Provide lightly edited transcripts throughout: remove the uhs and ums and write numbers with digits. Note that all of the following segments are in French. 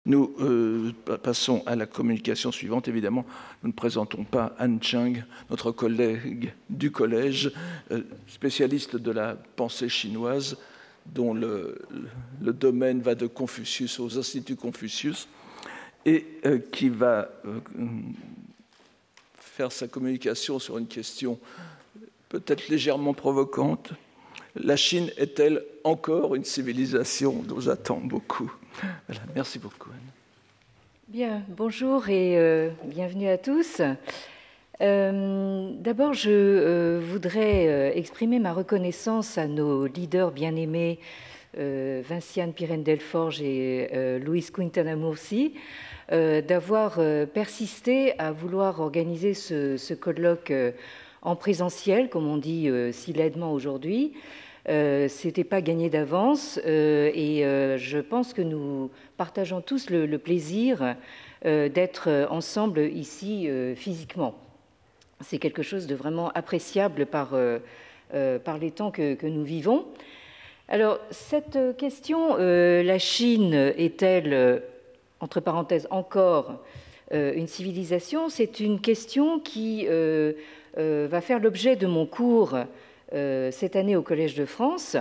Nous passons à la communication suivante. Évidemment, nous ne présentons pas Anne Cheng, notre collègue du collège, spécialiste de la pensée chinoise, dont le domaine va de Confucius aux instituts Confucius, et qui va faire sa communication sur une question peut-être légèrement provocante. La Chine est-elle encore une civilisation dont j'attends beaucoup? Voilà, merci beaucoup, Anne. Bien, bonjour et bienvenue à tous. D'abord, je voudrais exprimer ma reconnaissance à nos leaders bien-aimés, Vinciane Pirène-Delforge et Louise Quintana Murci, d'avoir persisté à vouloir organiser ce colloque en présentiel, comme on dit si laidement aujourd'hui. C'était pas gagné d'avance et je pense que nous partageons tous le plaisir d'être ensemble ici physiquement. C'est quelque chose de vraiment appréciable par les temps que nous vivons. Alors, cette question, la Chine est-elle, entre parenthèses, encore une civilisation? C'est une question qui va faire l'objet de mon cours cette année au Collège de France.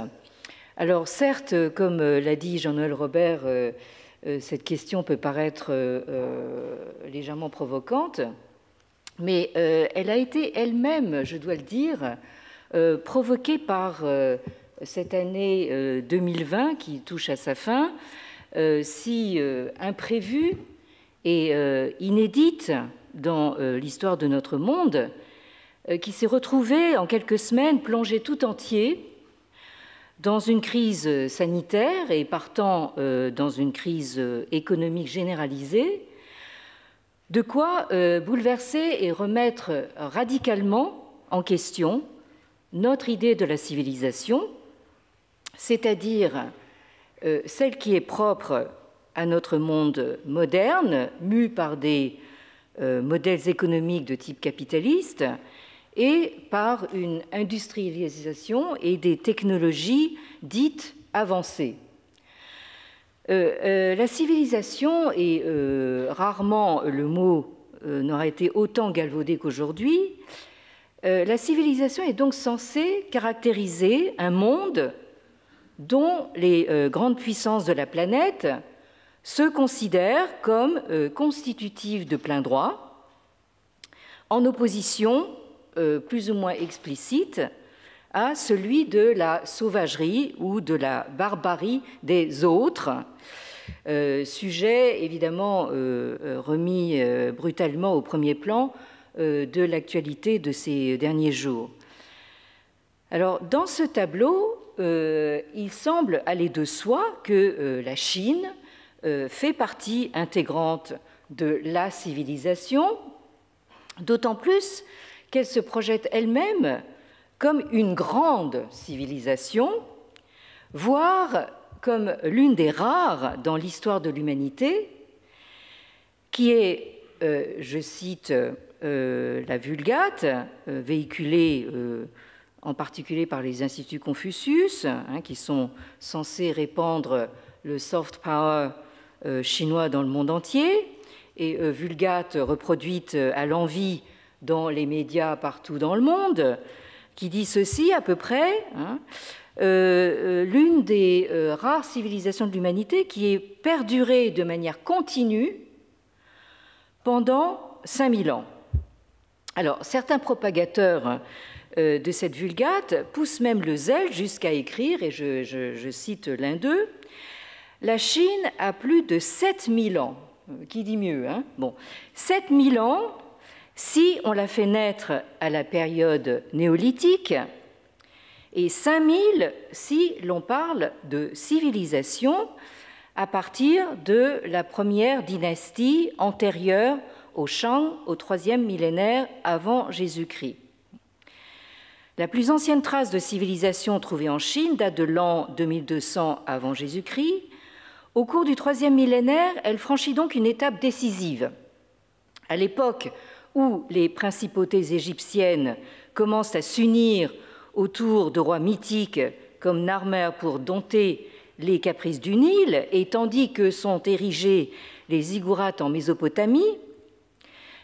Alors certes, comme l'a dit Jean-Noël Robert, cette question peut paraître légèrement provocante, mais elle a été elle-même, je dois le dire, provoquée par cette année 2020 qui touche à sa fin, si imprévue et inédite dans l'histoire de notre monde, qui s'est retrouvé en quelques semaines plongé tout entier dans une crise sanitaire et partant dans une crise économique généralisée, de quoi bouleverser et remettre radicalement en question notre idée de la civilisation, c'est-à-dire celle qui est propre à notre monde moderne, mu par des modèles économiques de type capitaliste, et par une industrialisation et des technologies dites avancées. La civilisation, et rarement le mot n'aura été autant galvaudé qu'aujourd'hui, la civilisation est donc censée caractériser un monde dont les grandes puissances de la planète se considèrent comme constitutives de plein droit, en opposition plus ou moins explicite à celui de la sauvagerie ou de la barbarie des autres, sujet évidemment remis brutalement au premier plan de l'actualité de ces derniers jours. Alors, dans ce tableau, il semble aller de soi que la Chine fait partie intégrante de la civilisation, d'autant plus qu'elle se projette elle-même comme une grande civilisation, voire comme l'une des rares dans l'histoire de l'humanité, qui est, je cite la Vulgate, véhiculée en particulier par les instituts Confucius, qui sont censés répandre le soft power chinois dans le monde entier, et Vulgate reproduite à l'envi dans les médias partout dans le monde, qui dit ceci à peu près, l'une des rares civilisations de l'humanité qui est perdurée de manière continue pendant 5000 ans. Alors, certains propagateurs de cette Vulgate poussent même le zèle jusqu'à écrire, et je cite l'un d'eux, « La Chine a plus de 7000 ans ». Qui dit mieux, hein? Bon, 7000 ans, si on la fait naître à la période néolithique, et 5000 si l'on parle de civilisation à partir de la première dynastie antérieure au Shang, au 3e millénaire avant Jésus-Christ. La plus ancienne trace de civilisation trouvée en Chine date de l'an 2200 avant Jésus-Christ. Au cours du 3e millénaire, elle franchit donc une étape décisive. À l'époque où les principautés égyptiennes commencent à s'unir autour de rois mythiques comme Narmer pour dompter les caprices du Nil, et tandis que sont érigées les ziggourats en Mésopotamie,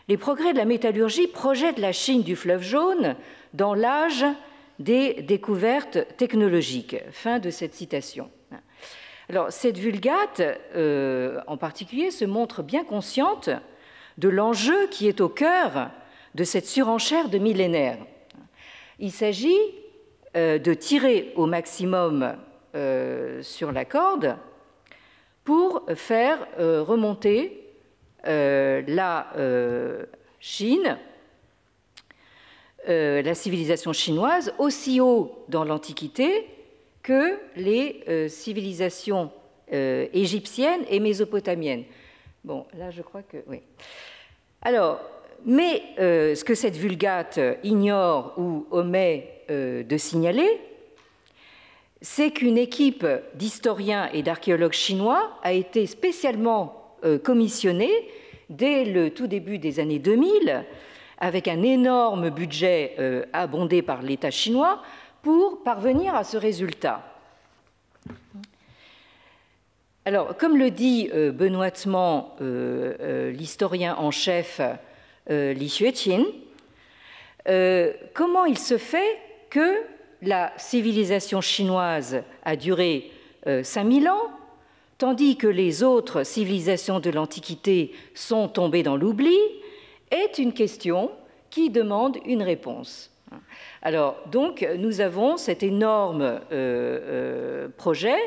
les progrès de la métallurgie projettent la Chine du fleuve jaune dans l'âge des découvertes technologiques. Fin de cette citation. Alors, cette Vulgate, en particulier, se montre bien consciente de l'enjeu qui est au cœur de cette surenchère de millénaires. Il s'agit de tirer au maximum sur la corde pour faire remonter la Chine, la civilisation chinoise, aussi haut dans l'Antiquité que les civilisations égyptiennes et mésopotamiennes. Bon, là, je crois que... oui. Alors, mais ce que cette Vulgate ignore ou omet de signaler, c'est qu'une équipe d'historiens et d'archéologues chinois a été spécialement commissionnée dès le tout début des années 2000, avec un énorme budget abondé par l'État chinois, pour parvenir à ce résultat. Alors, comme le dit benoîtement l'historien en chef Li Xueqin, comment il se fait que la civilisation chinoise a duré 5000 ans, tandis que les autres civilisations de l'Antiquité sont tombées dans l'oubli, est une question qui demande une réponse. Alors, donc, nous avons cet énorme projet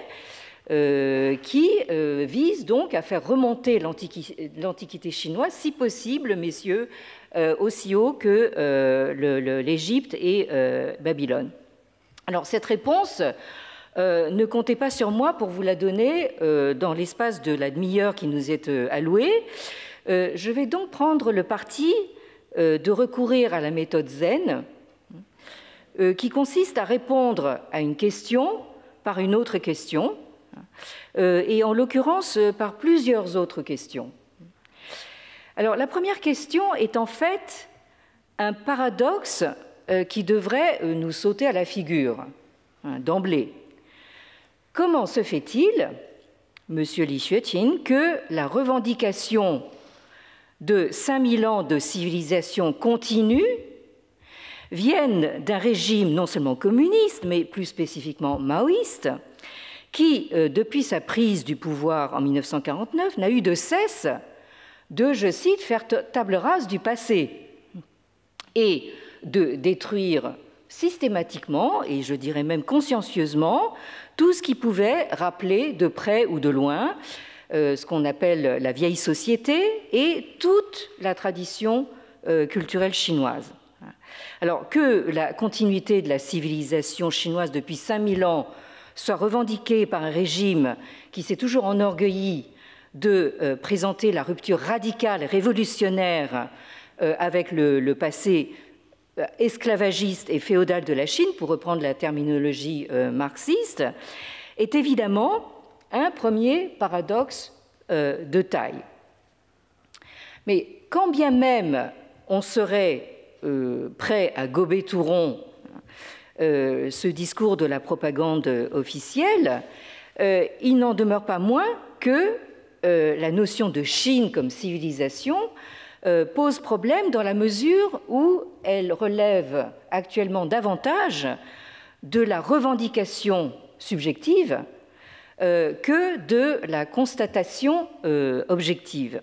qui vise donc à faire remonter l'Antiquité chinoise, si possible, messieurs, aussi haut que l'Égypte et Babylone. Alors, cette réponse, ne comptez pas sur moi pour vous la donner dans l'espace de la demi-heure qui nous est allouée. Je vais donc prendre le parti de recourir à la méthode zen, qui consiste à répondre à une question par une autre question, et en l'occurrence par plusieurs autres questions. Alors, la première question est en fait un paradoxe qui devrait nous sauter à la figure, d'emblée. Comment se fait-il, monsieur Li Xueqin, que la revendication de 5000 ans de civilisation continue vienne d'un régime non seulement communiste, mais plus spécifiquement maoïste, qui, depuis sa prise du pouvoir en 1949, n'a eu de cesse de, je cite, faire table rase du passé et de détruire systématiquement, et je dirais même consciencieusement, tout ce qui pouvait rappeler de près ou de loin ce qu'on appelle la vieille société et toute la tradition culturelle chinoise. Alors que la continuité de la civilisation chinoise depuis 5000 ans soit revendiquée par un régime qui s'est toujours enorgueilli de présenter la rupture radicale, révolutionnaire avec le passé esclavagiste et féodal de la Chine, pour reprendre la terminologie marxiste, est évidemment un premier paradoxe de taille. Mais quand bien même on serait prêt à gober tout rond ce discours de la propagande officielle, il n'en demeure pas moins que la notion de Chine comme civilisation pose problème dans la mesure où elle relève actuellement davantage de la revendication subjective que de la constatation objective.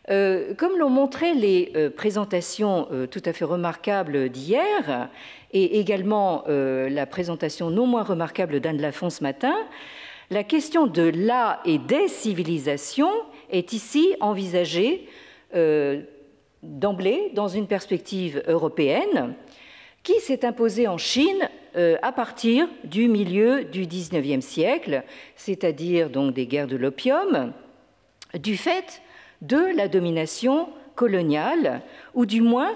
Comme l'ont montré les présentations tout à fait remarquables d'hier, et également la présentation non moins remarquable d'Anne Lafont ce matin, la question de la et des civilisations est ici envisagée d'emblée dans une perspective européenne qui s'est imposée en Chine à partir du milieu du XIXe siècle, c'est-à-dire donc des guerres de l'opium, du fait de la domination coloniale, ou du moins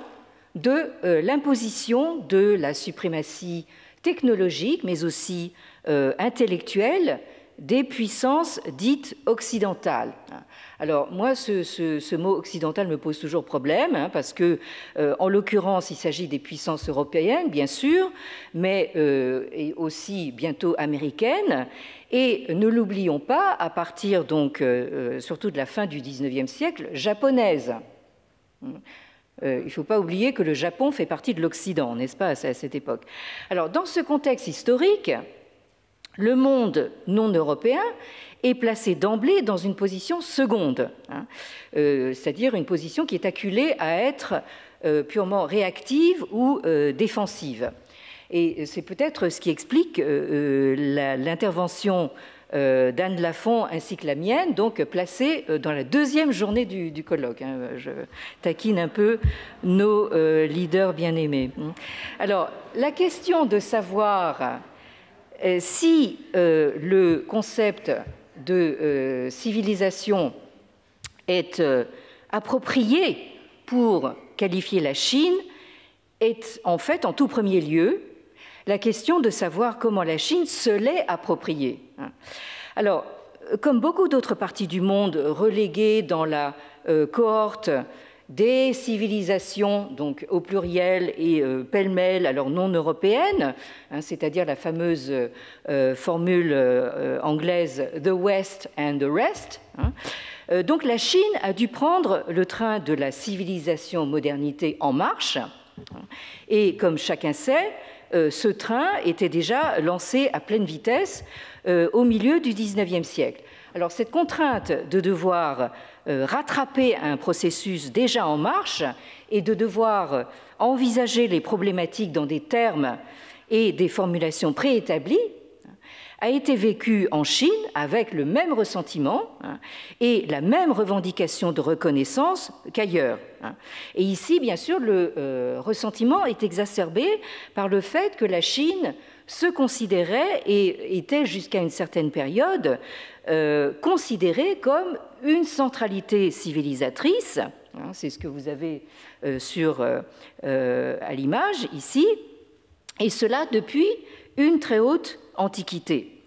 de l'imposition de la suprématie technologique, mais aussi intellectuelle des puissances dites occidentales. Alors moi, ce mot occidental me pose toujours problème, parce que, en l'occurrence, il s'agit des puissances européennes, bien sûr, mais et aussi bientôt américaines. Et ne l'oublions pas, à partir donc surtout de la fin du XIXe siècle, japonaise. Il ne faut pas oublier que le Japon fait partie de l'Occident, n'est-ce pas, à cette époque. Alors, dans ce contexte historique, le monde non européen est placé d'emblée dans une position seconde, c'est-à-dire une position qui est acculée à être purement réactive ou défensive. Et c'est peut-être ce qui explique l'intervention d'Anne Lafont ainsi que la mienne, donc placée dans la deuxième journée du colloque. Je taquine un peu nos leaders bien-aimés. Alors, la question de savoir si le concept de civilisation est approprié pour qualifier la Chine est en fait, en tout premier lieu, la question de savoir comment la Chine se l'est appropriée. Alors, comme beaucoup d'autres parties du monde reléguées dans la cohorte des civilisations, donc au pluriel et pêle-mêle, alors non européennes, c'est-à-dire la fameuse formule anglaise « the West and the rest », donc la Chine a dû prendre le train de la civilisation-modernité en marche, et comme chacun sait, ce train était déjà lancé à pleine vitesse au milieu du XIXe siècle. Alors cette contrainte de devoir rattraper un processus déjà en marche et de devoir envisager les problématiques dans des termes et des formulations préétablies a été vécue en Chine avec le même ressentiment et la même revendication de reconnaissance qu'ailleurs. Et ici, bien sûr, le ressentiment est exacerbé par le fait que la Chine se considérait et était jusqu'à une certaine période considérée comme une centralité civilisatrice. C'est ce que vous avez à l'image ici, et cela depuis une très haute Antiquité.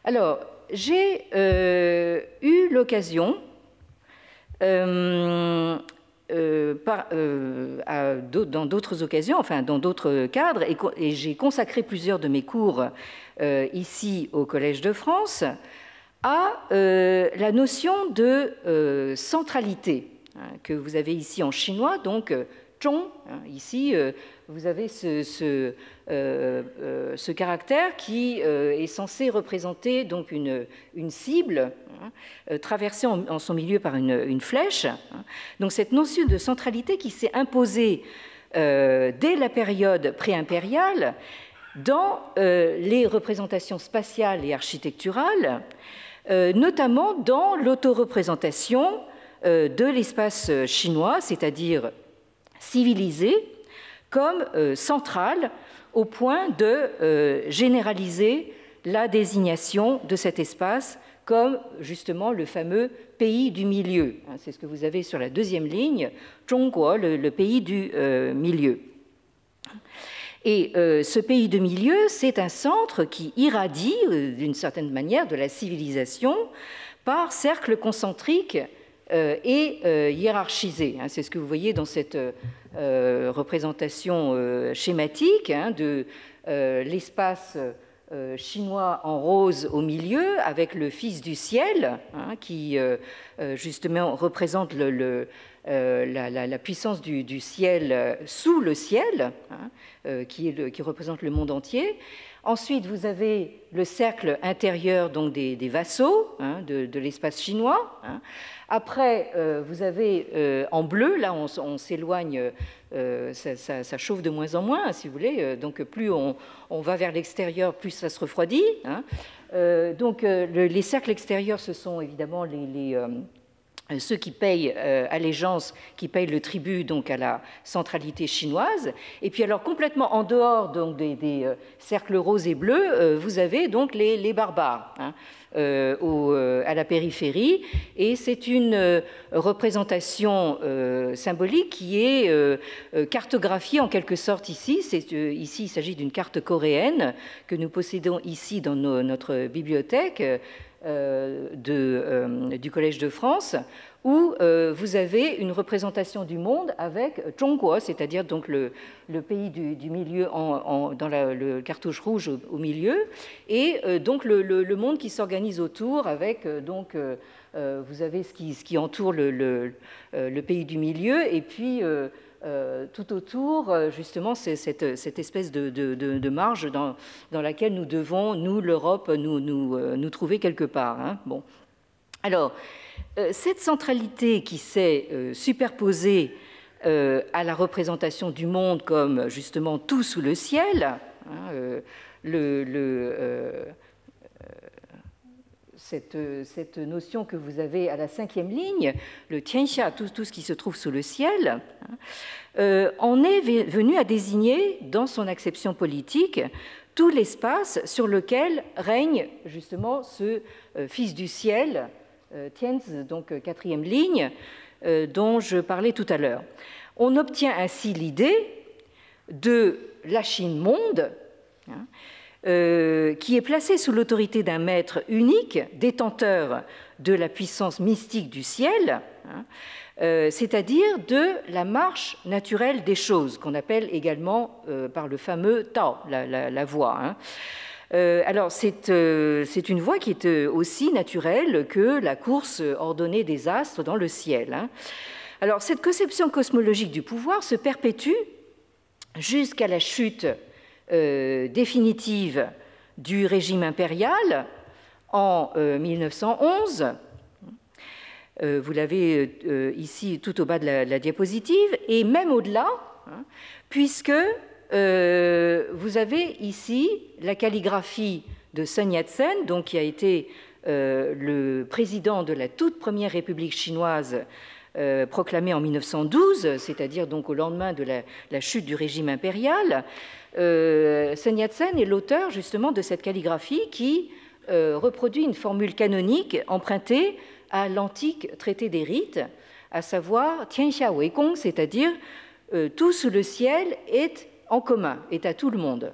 Alors, j'ai eu l'occasion, dans d'autres occasions, enfin dans d'autres cadres, et j'ai consacré plusieurs de mes cours ici au Collège de France, à la notion de centralité, que vous avez ici en chinois, donc zhong. Ici, vous avez ce caractère qui est censé représenter donc une cible traversée en son milieu par une flèche. Donc cette notion de centralité qui s'est imposée dès la période pré-impériale dans les représentations spatiales et architecturales, notamment dans l'autoreprésentation de l'espace chinois, c'est-à-dire civilisé, comme centrale au point de généraliser la désignation de cet espace comme justement le fameux pays du milieu. C'est ce que vous avez sur la deuxième ligne, Zhongguo, le pays du milieu. Et ce pays de milieu, c'est un centre qui irradie d'une certaine manière de la civilisation par cercles concentriques et hiérarchisés. C'est ce que vous voyez dans cette représentation schématique de l'espace chinois en rose au milieu, avec le fils du ciel, qui justement représente la puissance du ciel sous le ciel, qui représente le monde entier. Ensuite, vous avez le cercle intérieur donc des vassaux de l'espace chinois. Après, vous avez en bleu, là on s'éloigne, ça chauffe de moins en moins, si vous voulez, donc plus on va vers l'extérieur, plus ça se refroidit. Donc les cercles extérieurs, ce sont évidemment ceux qui payent allégeance, qui payent le tribut donc à la centralité chinoise. Et puis alors complètement en dehors donc des cercles roses et bleus, vous avez donc les barbares hein, à la périphérie. Et c'est une représentation symbolique qui est cartographiée en quelque sorte ici. Ici, il s'agit d'une carte coréenne que nous possédons ici dans notre bibliothèque. Du Collège de France, où vous avez une représentation du monde avec Zhongguo, c'est-à-dire donc le pays du milieu dans le cartouche rouge au milieu, et donc le monde qui s'organise autour avec donc vous avez ce qui entoure le pays du milieu, et puis tout autour, justement, c'est cette espèce de marge dans laquelle nous devons, nous, l'Europe, nous trouver quelque part. Hein. Bon. Alors, cette centralité qui s'est superposée à la représentation du monde comme, justement, tout sous le ciel, hein, cette notion que vous avez à la 5e ligne, le tianxia, tout ce qui se trouve sous le ciel, en est venu à désigner, dans son acception politique, tout l'espace sur lequel règne justement ce fils du ciel, Tianzi, donc 4e ligne, dont je parlais tout à l'heure. On obtient ainsi l'idée de la Chine monde, hein, qui est placé sous l'autorité d'un maître unique, détenteur de la puissance mystique du ciel, hein, c'est-à-dire de la marche naturelle des choses, qu'on appelle également par le fameux Tao, la voie. Hein. Alors, c'est une voie qui est aussi naturelle que la course ordonnée des astres dans le ciel. Hein. Alors, cette conception cosmologique du pouvoir se perpétue jusqu'à la chute définitive du régime impérial en 1911. Vous l'avez ici tout au bas de la diapositive, et même au-delà, hein, puisque vous avez ici la calligraphie de Sun Yat-sen, donc qui a été le président de la toute première République chinoise proclamée en 1912, c'est-à-dire donc au lendemain de la chute du régime impérial. Sun Yat-sen est l'auteur justement de cette calligraphie qui reproduit une formule canonique empruntée à l'antique traité des rites, à savoir Tianxia Wei Gong, c'est-à-dire tout sous le ciel est en commun, est à tout le monde.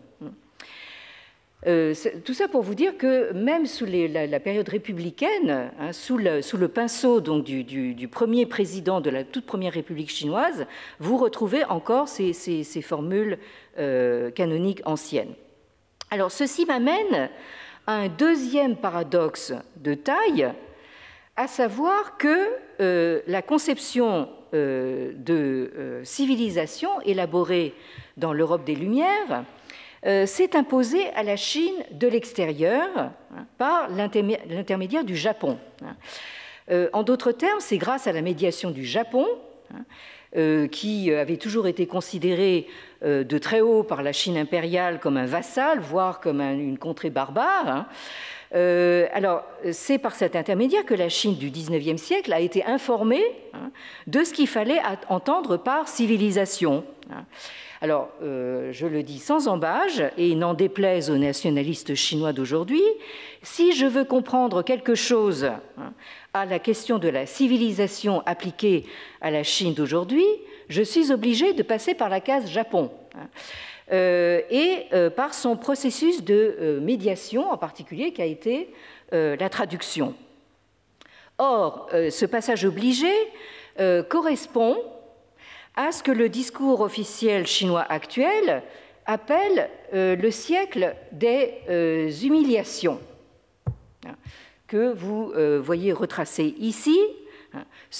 Tout ça pour vous dire que même sous la période républicaine, hein, sous le pinceau donc, du premier président de la toute première République chinoise, vous retrouvez encore ces formules canoniques anciennes. Alors ceci m'amène à un deuxième paradoxe de taille, à savoir que la conception de civilisation élaborée dans l'Europe des Lumières s'est imposée à la Chine de l'extérieur, hein, par l'intermédiaire du Japon. En d'autres termes, c'est grâce à la médiation du Japon, hein, qui avait toujours été considéré de très haut par la Chine impériale comme un vassal, voire comme une contrée barbare. Hein. Alors, c'est par cet intermédiaire que la Chine du XIXe siècle a été informée, hein, de ce qu'il fallait entendre par civilisation. Hein. Alors, je le dis sans ambages, et n'en déplaise aux nationalistes chinois d'aujourd'hui, si je veux comprendre quelque chose, hein, à la question de la civilisation appliquée à la Chine d'aujourd'hui, je suis obligé de passer par la case Japon. Hein. Et par son processus de médiation en particulier qui a été la traduction. Or, ce passage obligé correspond à ce que le discours officiel chinois actuel appelle le siècle des humiliations, que vous voyez retracé ici.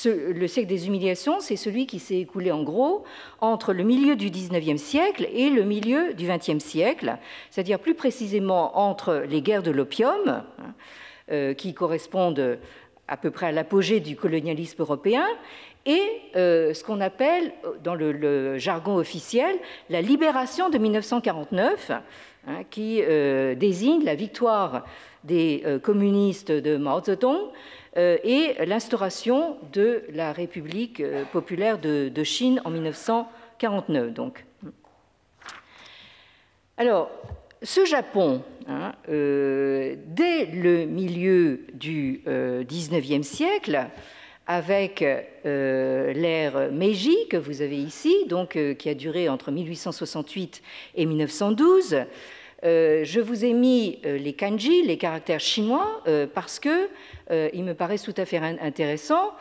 Le siècle des humiliations, c'est celui qui s'est écoulé en gros entre le milieu du XIXe siècle et le milieu du XXe siècle, c'est-à-dire plus précisément entre les guerres de l'opium, qui correspondent à peu près à l'apogée du colonialisme européen, et ce qu'on appelle, dans le jargon officiel, la libération de 1949, hein, qui désigne la victoire des communistes de Mao Zedong et l'instauration de la République populaire de Chine en 1949. Donc. Alors, ce Japon, hein, dès le milieu du XIXe siècle, avec l'ère Meiji que vous avez ici, donc, qui a duré entre 1868 et 1912, je vous ai mis les kanji, les caractères chinois, parce que il me paraît tout à fait intéressant.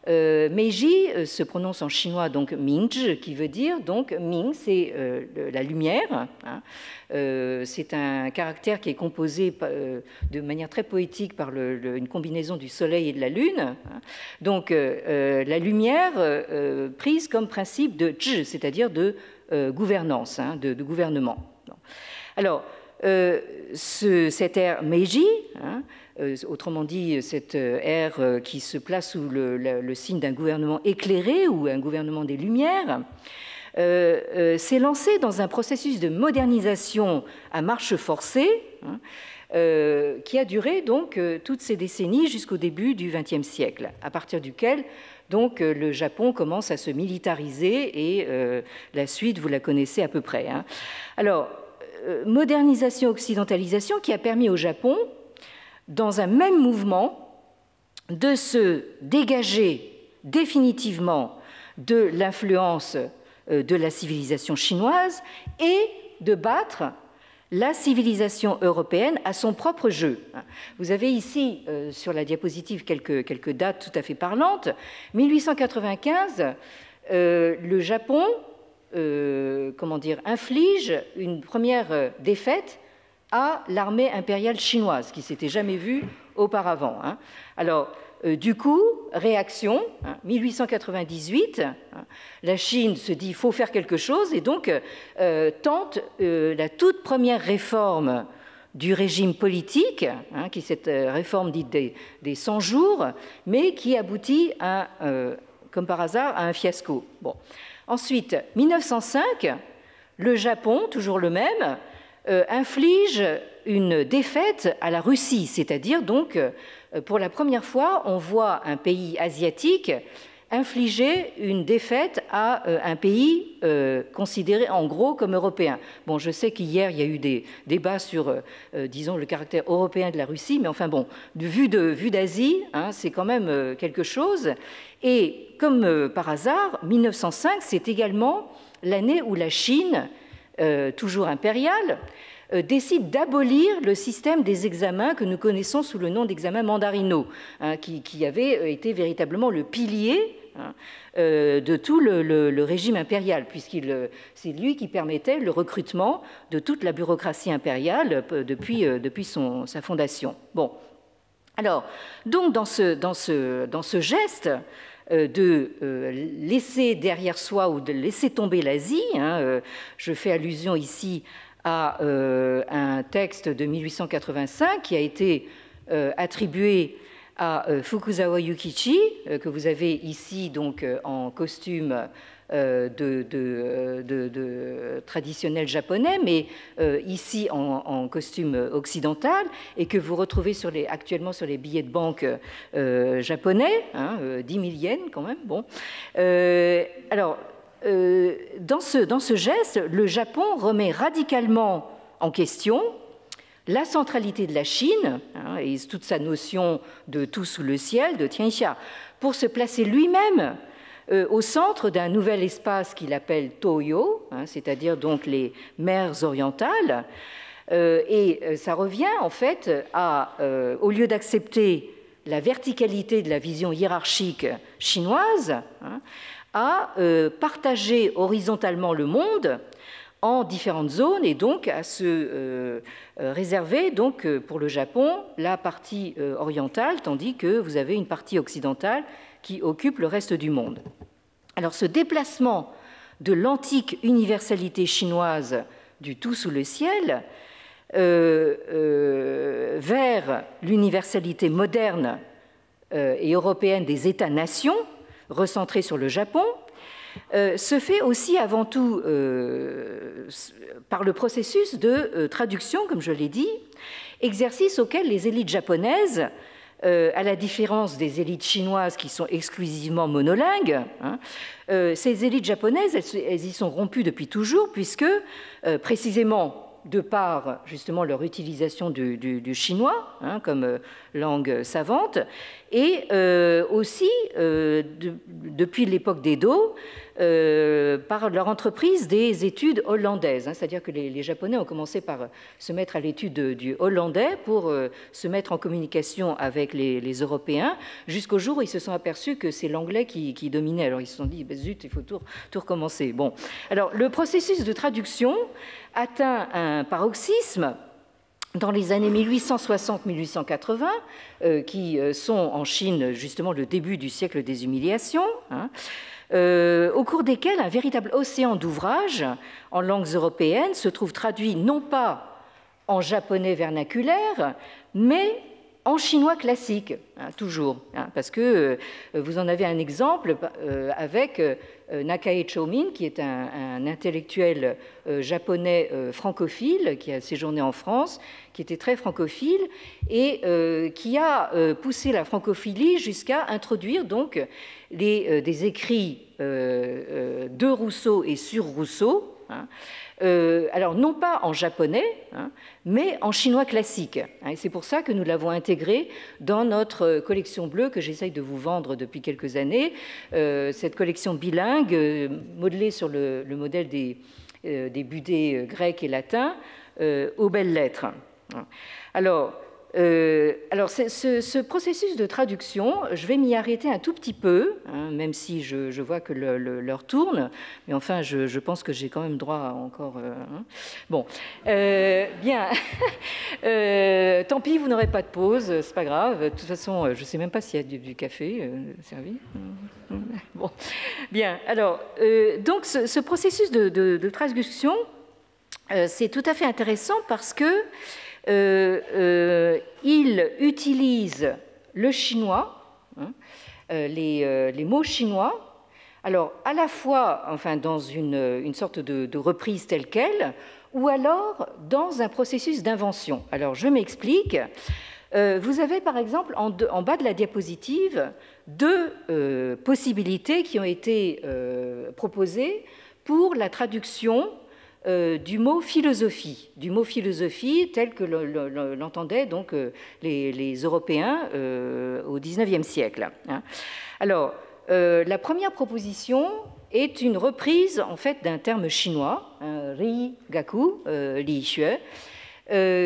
Meiji se prononce en chinois donc Mingzhi, qui veut dire donc Ming, c'est la lumière. Hein. C'est un caractère qui est composé de manière très poétique par une combinaison du soleil et de la lune. Hein. Donc la lumière prise comme principe de zhi, c'est-à-dire de gouvernance, hein, de gouvernement. Alors cette ère Meiji, hein, autrement dit, cette ère qui se place sous le signe d'un gouvernement éclairé ou un gouvernement des Lumières, s'est lancée dans un processus de modernisation à marche forcée, hein, qui a duré donc toutes ces décennies jusqu'au début du XXe siècle, à partir duquel donc le Japon commence à se militariser et la suite, vous la connaissez à peu près. Hein. Alors, modernisation, occidentalisation qui a permis au Japon, dans un même mouvement, de se dégager définitivement de l'influence de la civilisation chinoise et de battre la civilisation européenne à son propre jeu. Vous avez ici sur la diapositive quelques dates tout à fait parlantes. 1895, le Japon inflige une première défaite à l'armée impériale chinoise, qui ne s'était jamais vue auparavant. Hein. Alors, du coup, réaction, 1898, la Chine se dit « il faut faire quelque chose » et donc tente la toute première réforme du régime politique, hein, qui est cette réforme dite des 100 jours, mais qui aboutit, comme par hasard, à un fiasco. Bon. Ensuite, 1905, le Japon, toujours le même, inflige une défaite à la Russie, c'est-à-dire donc pour la première fois on voit un pays asiatique infliger une défaite à un pays considéré en gros comme européen. Bon, je sais qu'hier il y a eu des débats sur, disons, le caractère européen de la Russie, mais enfin bon, vue d'Asie, hein, c'est quand même quelque chose. Et comme par hasard, 1905, c'est également l'année où la Chine, toujours impériale, décide d'abolir le système des examens que nous connaissons sous le nom d'examens mandarinaux, hein, qui avait été véritablement le pilier, hein, de tout le régime impérial, puisqu'il c'est lui qui permettait le recrutement de toute la bureaucratie impériale depuis sa fondation. Bon, alors, donc dans ce geste de laisser derrière soi ou de laisser tomber l'Asie, hein, je fais allusion ici à un texte de 1885 qui a été attribué à Fukuzawa Yukichi, que vous avez ici donc en costume traditionnel japonais, mais ici en costume occidental, et que vous retrouvez actuellement sur les billets de banque japonais, hein, 10 000 yens quand même. Bon. Alors, dans ce geste, le Japon remet radicalement en question la centralité de la Chine, hein, et toute sa notion de tout sous le ciel, de Tianxia, pour se placer lui-même au centre d'un nouvel espace qu'il appelle Toyo, hein, c'est-à-dire donc les mers orientales. Et ça revient en fait au lieu d'accepter la verticalité de la vision hiérarchique chinoise, hein, à partager horizontalement le monde en différentes zones et donc à se réserver donc, pour le Japon la partie orientale, tandis que vous avez une partie occidentale qui occupe le reste du monde. Alors ce déplacement de l'antique universalité chinoise du tout sous le ciel vers l'universalité moderne et européenne des États-nations recentré sur le Japon, se fait aussi avant tout par le processus de traduction, comme je l'ai dit, exercice auquel les élites japonaises, à la différence des élites chinoises qui sont exclusivement monolingues, hein, ces élites japonaises, elles y sont rompues depuis toujours, puisque précisément de par justement leur utilisation du chinois hein, comme langue savante, et aussi depuis l'époque d'Edo, par leur entreprise des études hollandaises. Hein, c'est-à-dire que les Japonais ont commencé par se mettre à l'étude du hollandais pour se mettre en communication avec les Européens, jusqu'au jour où ils se sont aperçus que c'est l'anglais qui dominait. Alors ils se sont dit, zut, il faut tout recommencer. Bon. Alors le processus de traduction atteint un paroxysme dans les années 1860-1880, qui sont en Chine justement le début du siècle des humiliations, hein, au cours desquels un véritable océan d'ouvrages en langues européennes se trouve traduit non pas en japonais vernaculaire, mais en chinois classique, hein, toujours, hein, parce que vous en avez un exemple avec Nakae Chomin, qui est un intellectuel japonais francophile, qui a séjourné en France, qui était très francophile, et qui a poussé la francophilie jusqu'à introduire donc des écrits de Rousseau et sur Rousseau, hein, alors non pas en japonais, hein, mais en chinois classique. Hein, et c'est pour ça que nous l'avons intégré dans notre collection bleue que j'essaye de vous vendre depuis quelques années, cette collection bilingue modelée sur le modèle des budets grecs et latins aux belles lettres. Alors ce processus de traduction, je vais m'y arrêter un tout petit peu, hein, même si je vois que l'heure tourne, mais enfin, je pense que j'ai quand même droit à encore... hein. Bon, bien, tant pis, vous n'aurez pas de pause, c'est pas grave. De toute façon, je ne sais même pas s'il y a du café servi. Bon, bien, alors, donc ce processus de traduction, c'est tout à fait intéressant parce que il utilise le chinois, hein, les mots chinois, alors à la fois enfin, dans une sorte de reprise telle qu'elle, ou alors dans un processus d'invention. Alors je m'explique. Vous avez par exemple en bas de la diapositive deux possibilités qui ont été proposées pour la traduction du mot philosophie tel que l'entendaient donc les Européens au XIXe siècle. Hein. Alors, la première proposition est une reprise en fait d'un terme chinois, ri gaku, li xue,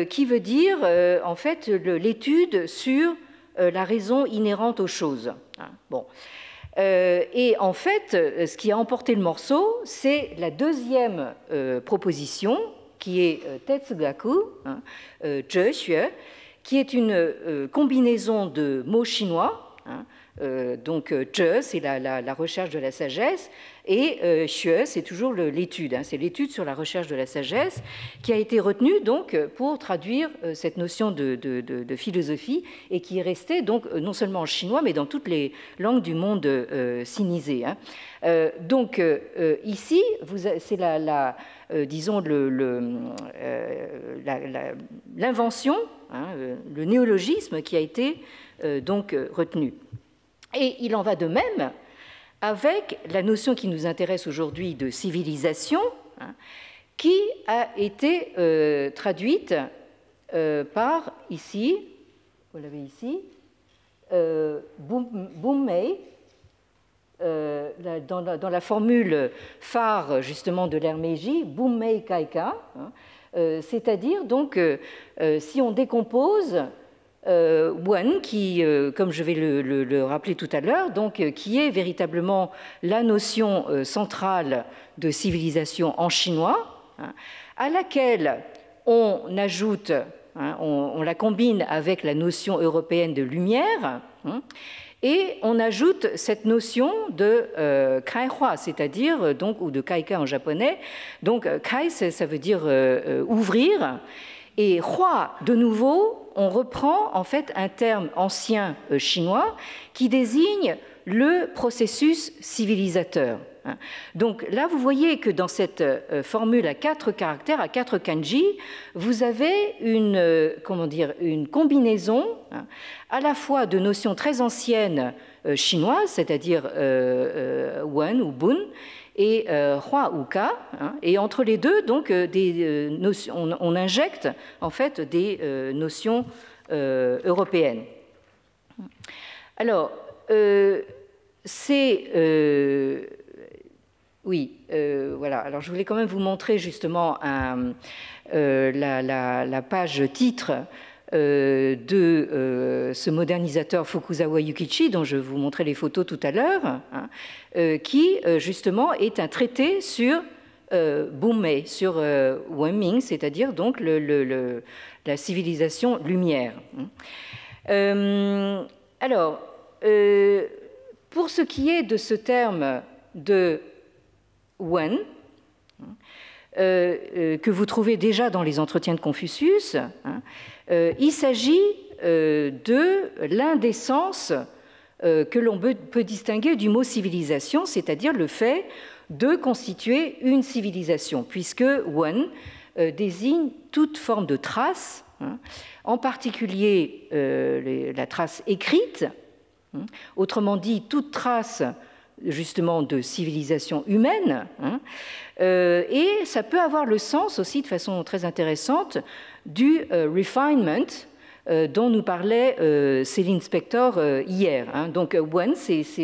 qui veut dire en fait l'étude sur la raison inhérente aux choses. Hein. Bon. Et en fait, ce qui a emporté le morceau, c'est la deuxième proposition, qui est Tetsugaku, hein, Zhexue, qui est une combinaison de mots chinois. Hein, donc, Zhe, c'est la recherche de la sagesse, et Xue, c'est toujours l'étude. Hein, c'est l'étude sur la recherche de la sagesse qui a été retenue donc pour traduire cette notion de philosophie et qui est restée donc non seulement en chinois mais dans toutes les langues du monde sinisé. Hein. Donc ici, c'est disons l'invention, hein, le néologisme qui a été donc retenu. Et il en va de même avec la notion qui nous intéresse aujourd'hui de civilisation, hein, qui a été traduite par, ici, vous l'avez ici, Bummei, dans la formule phare justement de l'ère Meiji, Bummei Kaika, hein, c'est-à-dire donc si on décompose Wen, qui, comme je vais le rappeler tout à l'heure, donc qui est véritablement la notion centrale de civilisation en chinois, hein, à laquelle on ajoute, hein, on la combine avec la notion européenne de lumière, hein, et on ajoute cette notion de kaihua, c'est-à-dire donc ou de kaika en japonais. Donc kai, ça veut dire ouvrir, et hua, de nouveau, on reprend en fait un terme ancien chinois qui désigne le processus civilisateur. Donc là, vous voyez que dans cette formule à 4 caractères, à 4 kanji, vous avez une combinaison à la fois de notions très anciennes chinoises, c'est-à-dire wen ou bun, et hua ou ka, et entre les deux, donc, on injecte en fait des notions européennes. Alors, voilà. Alors, je voulais quand même vous montrer justement la page titre de ce modernisateur Fukuzawa Yukichi, dont je vous montrais les photos tout à l'heure, qui justement est un traité sur Bunmei, sur Wenming, c'est-à-dire donc la civilisation lumière. Alors, pour ce qui est de ce terme de Wen, que vous trouvez déjà dans les entretiens de Confucius, il s'agit de l'un des sens que l'on peut distinguer du mot civilisation, c'est-à-dire le fait de constituer une civilisation, puisque Wen désigne toute forme de trace, en particulier la trace écrite, autrement dit toute trace justement de civilisation humaine, et ça peut avoir le sens aussi de façon très intéressante du refinement dont nous parlait Céline Spector hier. Donc Wen,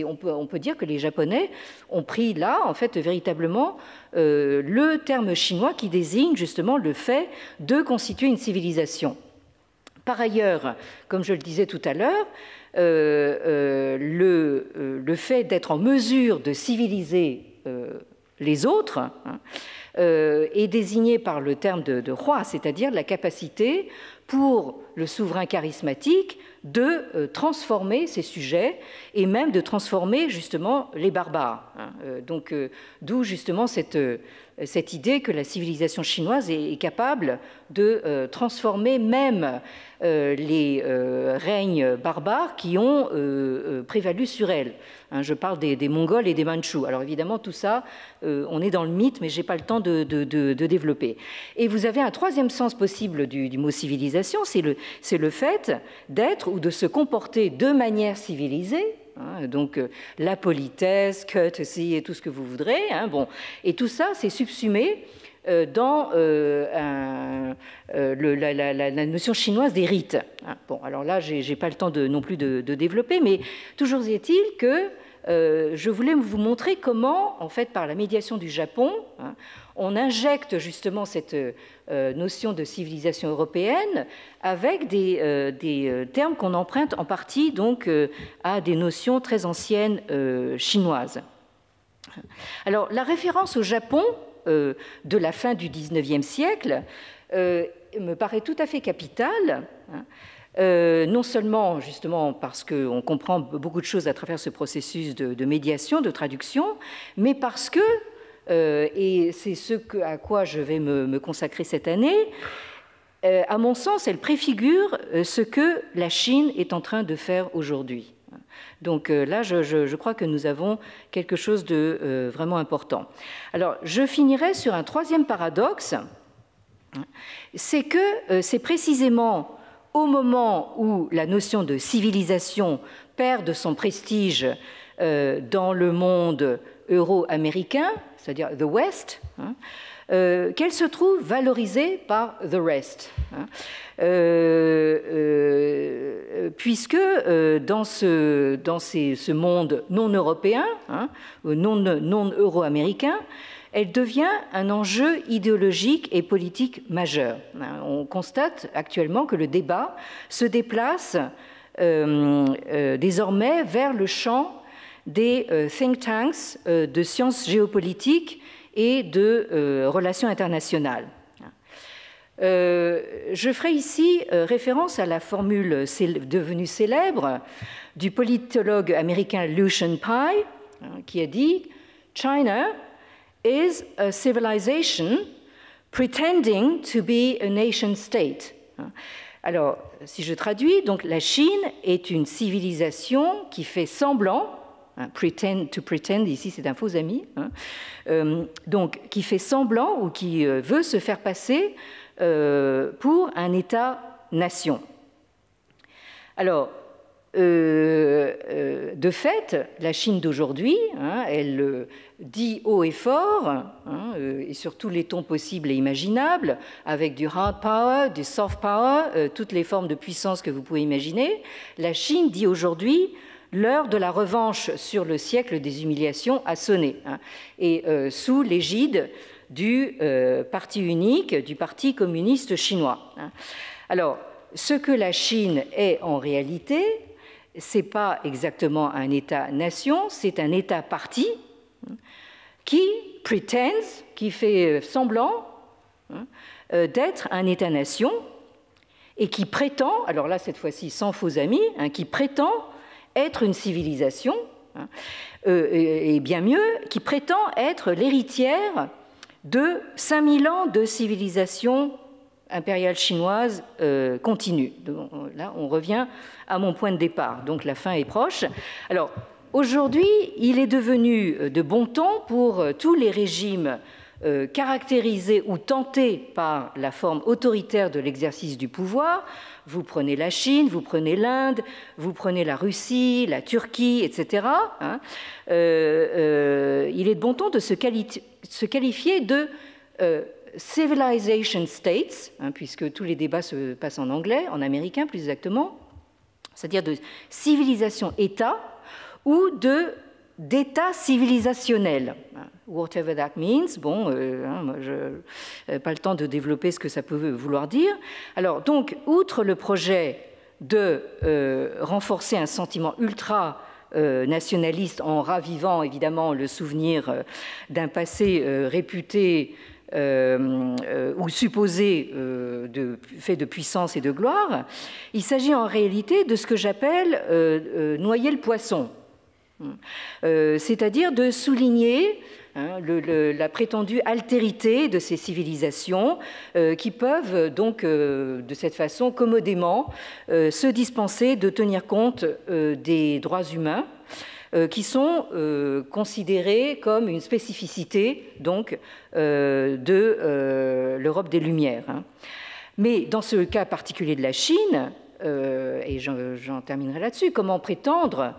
on peut dire que les Japonais ont pris là en fait véritablement le terme chinois qui désigne justement le fait de constituer une civilisation. Par ailleurs, comme je le disais tout à l'heure, le fait d'être en mesure de civiliser les autres est désigné par le terme de roi, c'est-à-dire la capacité pour le souverain charismatique de transformer ses sujets et même de transformer justement les barbares. Donc, d'où justement cette idée que la civilisation chinoise est capable de transformer même les règnes barbares qui ont prévalu sur elle. Je parle des Mongols et des Mandchous. Alors évidemment, tout ça, on est dans le mythe, mais je n'ai pas le temps de développer. Et vous avez un troisième sens possible du mot civilisation, c'est le fait d'être ou de se comporter de manière civilisée, donc la politesse, courtesy et tout ce que vous voudrez. Bon. Et tout ça, c'est subsumé dans la notion chinoise des rites. Bon, alors là, je n'ai pas le temps non plus de développer, mais toujours est-il que je voulais vous montrer comment, en fait, par la médiation du Japon, on injecte justement cette notion de civilisation européenne avec des termes qu'on emprunte en partie donc à des notions très anciennes chinoises. Alors, la référence au Japon de la fin du XIXe siècle me paraît tout à fait capitale, non seulement justement parce qu'on comprend beaucoup de choses à travers ce processus de médiation, de traduction, mais parce que, et c'est à quoi je vais me consacrer cette année, à mon sens, elle préfigure ce que la Chine est en train de faire aujourd'hui. Donc là, je crois que nous avons quelque chose de vraiment important. Alors, je finirai sur un troisième paradoxe, c'est que c'est précisément au moment où la notion de civilisation perd de son prestige dans le monde euro-américain, c'est-à-dire the West, qu'elle se trouve valorisée par the rest. Puisque dans ce monde non européen, non euro-américain, elle devient un enjeu idéologique et politique majeur. On constate actuellement que le débat se déplace désormais vers le champ des think tanks de sciences géopolitiques et de relations internationales. Je ferai ici référence à la formule devenue célèbre du politologue américain Lucian Pye, qui a dit « China is a civilization pretending to be a nation state ». Alors, si je traduis, donc la Chine est une civilisation qui fait semblant hein, to pretend, ici c'est un faux ami, hein, donc qui fait semblant ou qui veut se faire passer pour un État-nation. Alors, de fait, la Chine d'aujourd'hui, hein, elle dit haut et fort, hein, et sur tous les tons possibles et imaginables, avec du hard power, du soft power, toutes les formes de puissance que vous pouvez imaginer. La Chine dit aujourd'hui: l'heure de la revanche sur le siècle des humiliations a sonné, hein, et sous l'égide du parti unique, du Parti communiste chinois. Hein. Alors, ce que la Chine est en réalité, ce n'est pas exactement un État-nation, c'est un État-parti qui pretends, qui fait semblant d'être un État-nation et qui prétend, alors là cette fois-ci sans faux amis, hein, qui prétend être une civilisation, hein, et bien mieux, qui prétend être l'héritière de 5000 ans de civilisation impériale chinoise continue. Donc, là, on revient à mon point de départ. Donc, la fin est proche. Alors, aujourd'hui, il est devenu de bon ton pour tous les régimes caractérisés ou tentés par la forme autoritaire de l'exercice du pouvoir. Vous prenez la Chine, vous prenez l'Inde, vous prenez la Russie, la Turquie, etc. Hein, il est de bon ton de se qualifier de civilization states, hein, puisque tous les débats se passent en anglais, en américain plus exactement, c'est-à-dire de civilisation-État ou d'État civilisationnel. Whatever that means, bon, moi je n'ai pas le temps de développer ce que ça peut vouloir dire. Alors, donc, outre le projet de renforcer un sentiment ultra nationaliste en ravivant évidemment le souvenir d'un passé réputé ou supposé fait de puissance et de gloire, il s'agit en réalité de ce que j'appelle noyer le poisson, c'est-à-dire de souligner la prétendue altérité de ces civilisations qui peuvent donc de cette façon commodément se dispenser de tenir compte des droits humains qui sont considérés comme une spécificité donc, de l'Europe des Lumières. Hein. Mais dans ce cas particulier de la Chine, et j'en terminerai là-dessus, comment prétendre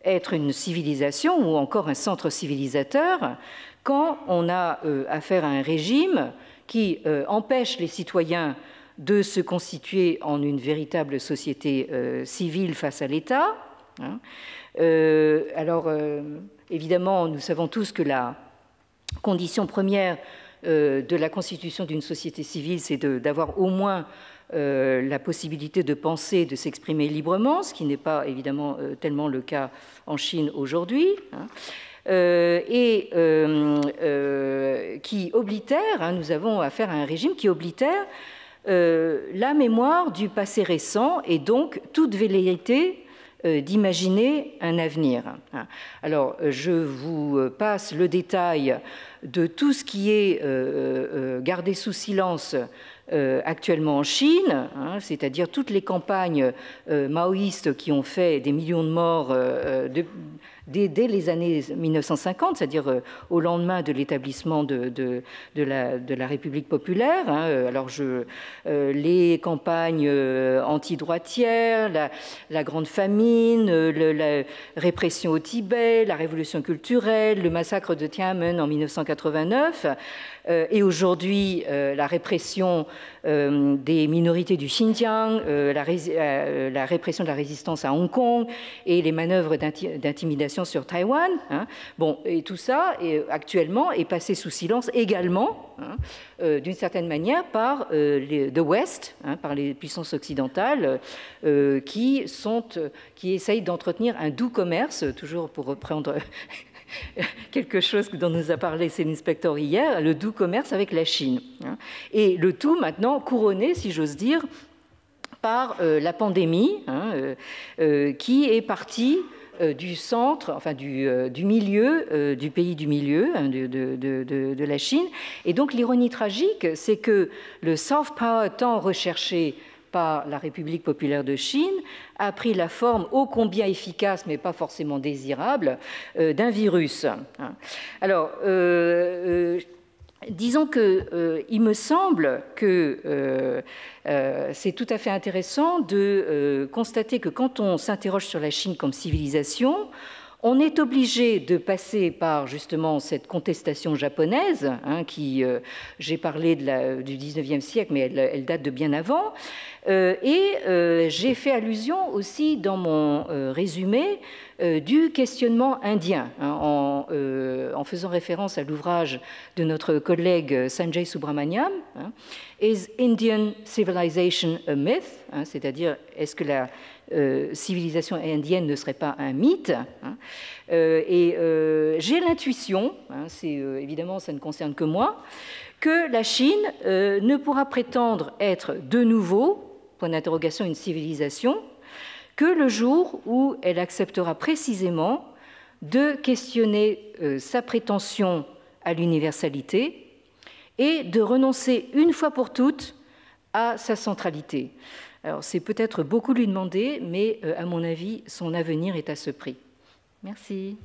être une civilisation ou encore un centre civilisateur quand on a affaire à un régime qui empêche les citoyens de se constituer en une véritable société civile face à l'État, hein. Alors, évidemment, nous savons tous que la condition première de la constitution d'une société civile, c'est d'avoir au moins la possibilité de penser, de s'exprimer librement, ce qui n'est pas évidemment tellement le cas en Chine aujourd'hui, hein, et qui oblitère, hein, nous avons affaire à un régime qui oblitère la mémoire du passé récent et donc toute velléité d'imaginer un avenir. Alors, je vous passe le détail de tout ce qui est gardé sous silence actuellement en Chine, hein, c'est-à-dire toutes les campagnes maoïstes qui ont fait des millions de morts dès les années 1950, c'est-à-dire au lendemain de l'établissement de la République populaire. Hein, alors les campagnes antidroitières, la grande famine, la répression au Tibet, la révolution culturelle, le massacre de Tiananmen en 1989, et aujourd'hui la répression des minorités du Xinjiang, la répression de la résistance à Hong Kong et les manœuvres d'intimidation sur Taïwan. Hein. Bon, et tout ça, actuellement, est passé sous silence également, hein, d'une certaine manière, par the West, hein, par les puissances occidentales, qui essayent d'entretenir un doux commerce, toujours pour reprendre quelque chose dont nous a parlé Céline Spector hier, le doux commerce avec la Chine. Hein. Et le tout maintenant couronné, si j'ose dire, par la pandémie, hein, qui est partie du centre, enfin du milieu, du pays du milieu, hein, de la Chine. Et donc l'ironie tragique, c'est que le soft power tant recherché par la République populaire de Chine a pris la forme ô combien efficace, mais pas forcément désirable, d'un virus. Alors, disons qu'il me semble que c'est tout à fait intéressant de constater que quand on s'interroge sur la Chine comme civilisation, on est obligé de passer par justement cette contestation japonaise, qui, j'ai parlé du 19e siècle, mais elle date de bien avant. Et j'ai fait allusion aussi dans mon résumé du questionnement indien, en faisant référence à l'ouvrage de notre collègue Sanjay Subramaniam, Is Indian Civilization a Myth? C'est-à-dire, est-ce que la civilisation indienne ne serait pas un mythe? Et j'ai l'intuition, évidemment ça ne concerne que moi, que la Chine ne pourra prétendre être de nouveau, point d'interrogation, une civilisation, que le jour où elle acceptera précisément de questionner sa prétention à l'universalité et de renoncer une fois pour toutes à sa centralité. Alors, c'est peut-être beaucoup lui demander, mais à mon avis, son avenir est à ce prix. Merci.